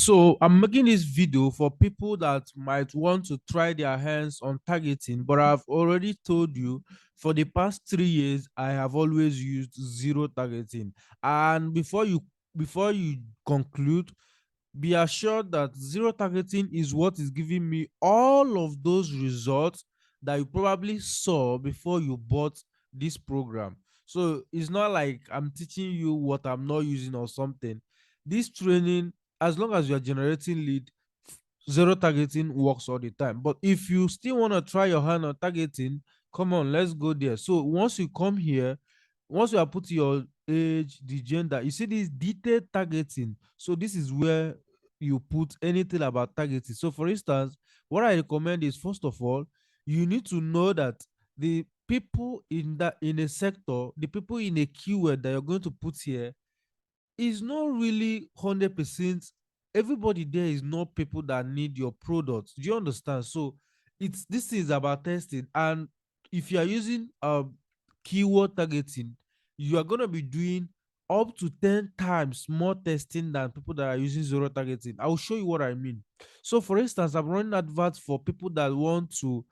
So I'm making this video for people that might want to try their hands on targeting, but I've already told you for the past 3 years I have always used zero targeting. And before you conclude, be assured that zero targeting is what is giving me all of those results that you probably saw before you bought this program. So it's not like I'm teaching you what I'm not using or something. This training, as long as you're generating lead, zero targeting works all the time. But if you still want to try your hand on targeting, come on, let's go there. So once you come here, once you are putting your age, the gender, you see this detailed targeting. So this is where you put anything about targeting. So for instance, what I recommend is, first of all, you need to know that the people in a sector, the people in a keyword that you're going to put here is not really 100%. Everybody there is not people that need your products. Do you understand? So this is about testing. And if you are using keyword targeting, you are going to be doing up to 10 times more testing than people that are using zero targeting. I'll show you what I mean. So for instance, I'm running adverts for people that want to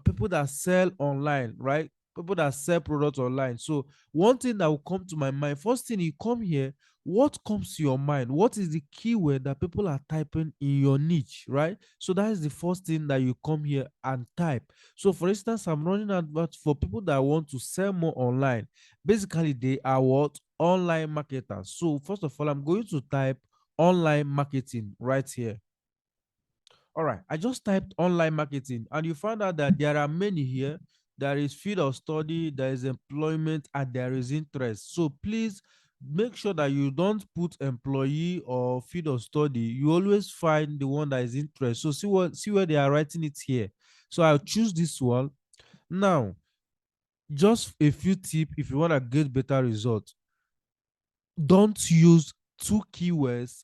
people that sell online, right? People that sell products online. So one thing that will come to my mind, first thing you come here, what comes to your mind? What is the keyword that people are typing in your niche, right? So that is the first thing that you come here and type. So for instance, I'm running adverts for people that want to sell more online. Basically, they are what? Online marketers. So first of all, I'm going to type online marketing right here. All right, I just typed online marketing and you find out that there are many here. There is field of study, there is employment, and there is interest. So please make sure that you don't put employee or field of study. You always find the one that is interest. So see where they are writing it here. So I'll choose this one. Now, just a few tips if you want to get better results. Don't use two keywords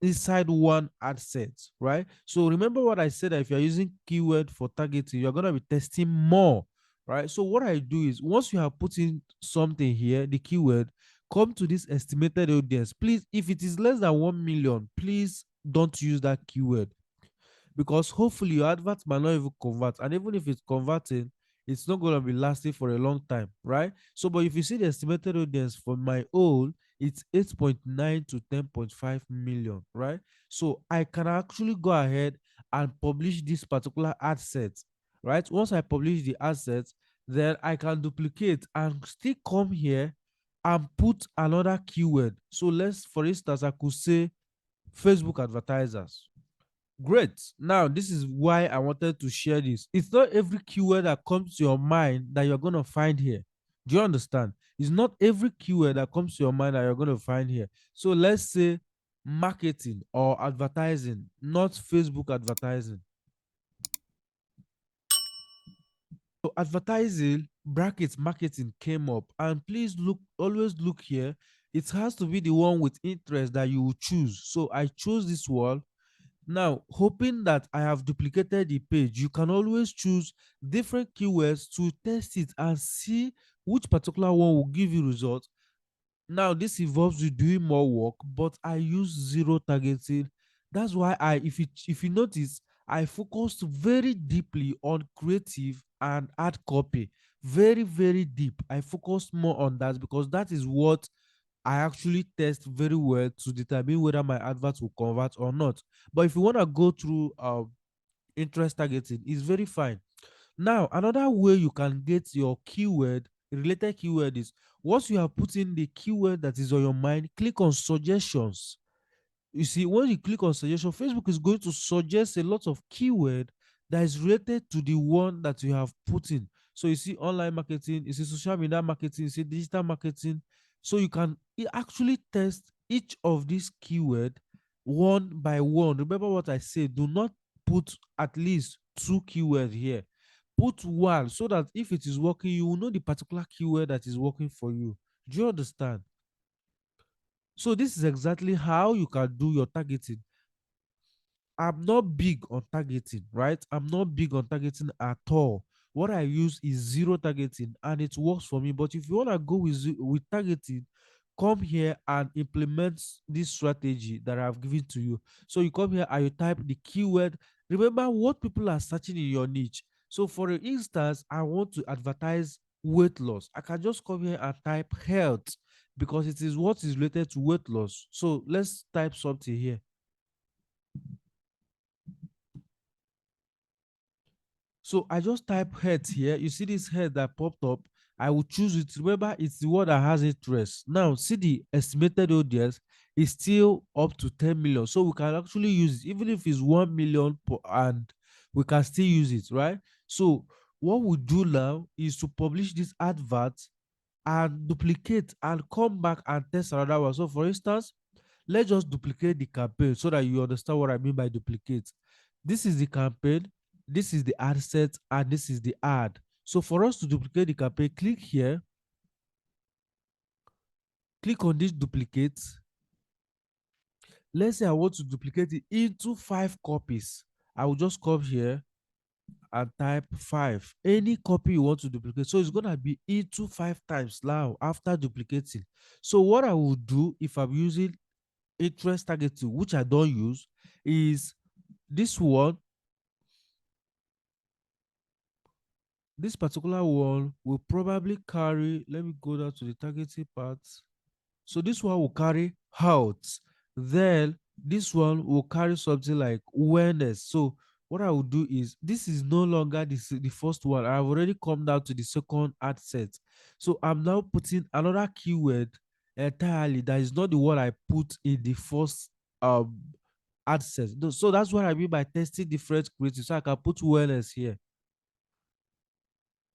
inside one ad set, right? So remember what I said, that if you're using keyword for targeting, you're going to be testing more, right? So what I do is, once you have put in something here, the keyword, come to this estimated audience. Please, if it is less than 1 million, please don't use that keyword, because hopefully your advert might not even convert, and even if it's converting, it's not going to be lasting for a long time, right? So but if you see the estimated audience for my own, it's 8.9 to 10.5 million, right? So I can actually go ahead and publish this particular ad set, right? Once I publish the ad set, then I can duplicate and still come here and put another keyword. So let's, for instance, I could say Facebook advertisers. Great. Now, this is why I wanted to share this. It's not every keyword that comes to your mind that you're going to find here. Do you understand? It's not every keyword that comes to your mind that you're going to find here. So let's say marketing or advertising, not Facebook advertising. So advertising brackets marketing came up, and please look, always look here. It has to be the one with interest that you will choose. So I chose this one. Now, hoping that I have duplicated the page, you can always choose different keywords to test it and see which particular one will give you results. Now, this involves you doing more work, but I use zero targeting. That's why if you notice, I focused very deeply on creative and ad copy. Very, very deep. I focused more on that because that is what I actually test very well to determine whether my advert will convert or not. But if you want to go through interest targeting, it's very fine. Now, another way you can get your keyword, related keyword, is once you have put in the keyword that is on your mind, click on suggestions. You see, when you click on suggestion, Facebook is going to suggest a lot of keyword that is related to the one that you have put in. So you see online marketing, you see social media marketing, you see digital marketing. So you can actually test each of these keyword one by one. Remember what I said, do not put at least two keywords here. Put one, so that if it is working, you will know the particular keyword that is working for you. Do you understand? So this is exactly how you can do your targeting. I'm not big on targeting, right? I'm not big on targeting at all. What I use is zero targeting and it works for me. But if you want to go with targeting, come here and implement this strategy that I've given to you. So you come here and you type the keyword. Remember what people are searching in your niche. So for instance, I want to advertise weight loss. I can just come here and type health because it is what is related to weight loss. So let's type something here. So I just type head here. You see this head that popped up. I will choose it. Remember, it's the one that has interest. Now, see the estimated audience is still up to 10 million. So we can actually use it, even if it's 1 million and we can still use it, right? So what we do now is to publish this advert and duplicate and come back and test another one. So for instance, let's just duplicate the campaign so that you understand what I mean by duplicate. This is the campaign, this is the ad set, and this is the ad. So for us to duplicate the campaign, click here, click on this duplicate. Let's say I want to duplicate it into 5 copies. I will just come here and type 5. Any copy you want to duplicate. So it's going to be into 5 times now after duplicating. So what I will do if I'm using interest targeting, which I don't use, is this one. This particular one will probably carry, let me go down to the targeting part. So this one will carry health. Then this one will carry something like awareness. So what I will do is, this is no longer the first one. I've already come down to the second ad set. So I'm now putting another keyword entirely that is not the one I put in the first um ad set. So that's what I mean by testing different creatives. So I can put wellness here.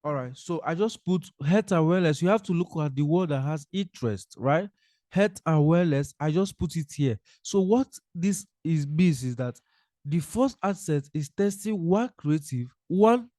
All right. So I just put health and wellness. You have to look at the word that has interest, right? Health and wellness. I just put it here. So what this is means is that the first asset is testing one creative, one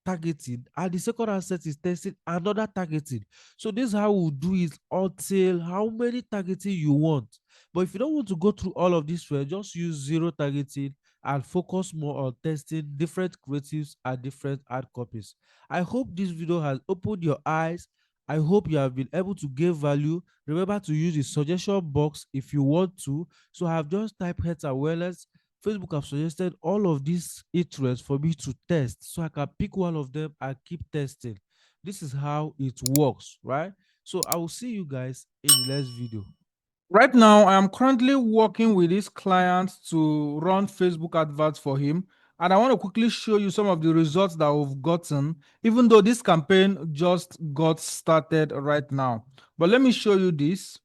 targeting, and the second asset is testing another targeting. So this is how we'll do it until how many targeting you want. But if you don't want to go through all of this, well, just use zero targeting and focus more on testing different creatives and different ad copies. I hope this video has opened your eyes. I hope you have been able to gain value. Remember to use the suggestion box if you want to. So I have just typed health and wellness. Facebook have suggested all of these interests for me to test, so I can pick one of them and keep testing. This is how it works, right? So I will see you guys in the next video. Right now, I am currently working with this client to run Facebook adverts for him. And I want to quickly show you some of the results that we've gotten, even though this campaign just got started right now. But let me show you this.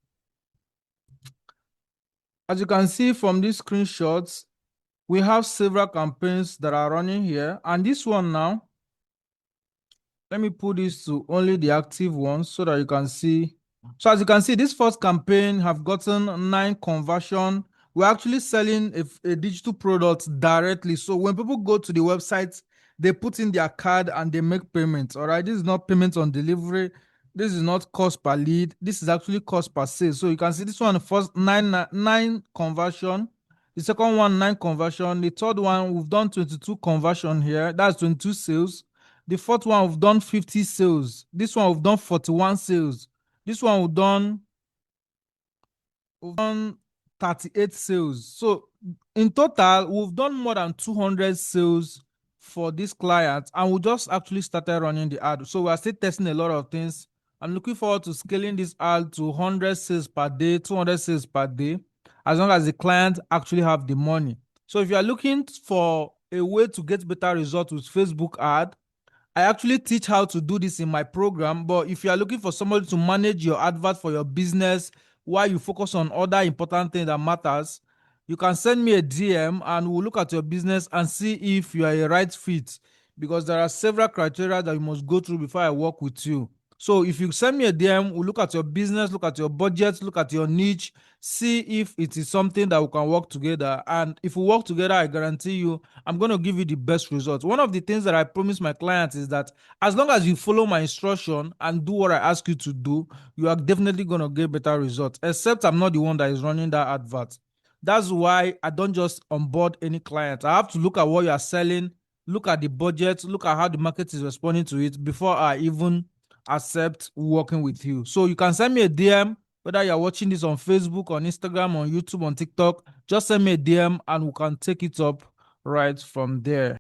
As you can see from these screenshots, we have several campaigns that are running here. And this one now, let me put this to only the active ones so that you can see. So as you can see, this first campaign have gotten 9 conversion. We're actually selling a digital product directly. So when people go to the website, they put in their card and they make payments. All right, this is not payment on delivery. This is not cost per lead. This is actually cost per sale. So you can see this one first nine conversion. The second one 9 conversion. The third one we've done 22 conversion here. That's 22 sales. The fourth one, we've done 50 sales. This one, we've done 41 sales. This one, we've done 38 sales. So in total, we've done more than 200 sales for this client, and we just actually started running the ad. So we are still testing a lot of things. I'm looking forward to scaling this ad to 100 sales per day, 200 sales per day, as long as the client actually have the money. So if you are looking for a way to get better results with Facebook ad, I actually teach how to do this in my program. But if you are looking for somebody to manage your advert for your business while you focus on other important things that matters, you can send me a DM and we'll look at your business and see if you are a right fit, because there are several criteria that you must go through before I work with you. So if you send me a DM, we'll look at your business, look at your budget, look at your niche, see if it is something that we can work together. And if we work together, I guarantee you, I'm going to give you the best results. One of the things that I promise my clients is that as long as you follow my instruction and do what I ask you to do, you are definitely going to get better results, except I'm not the one that is running that advert. That's why I don't just onboard any client. I have to look at what you are selling, look at the budget, look at how the market is responding to it before I even accept working with you. So you can send me a DM Whether you're watching this on Facebook, on Instagram, on YouTube, on TikTok, just send me a DM and we can take it up right from there.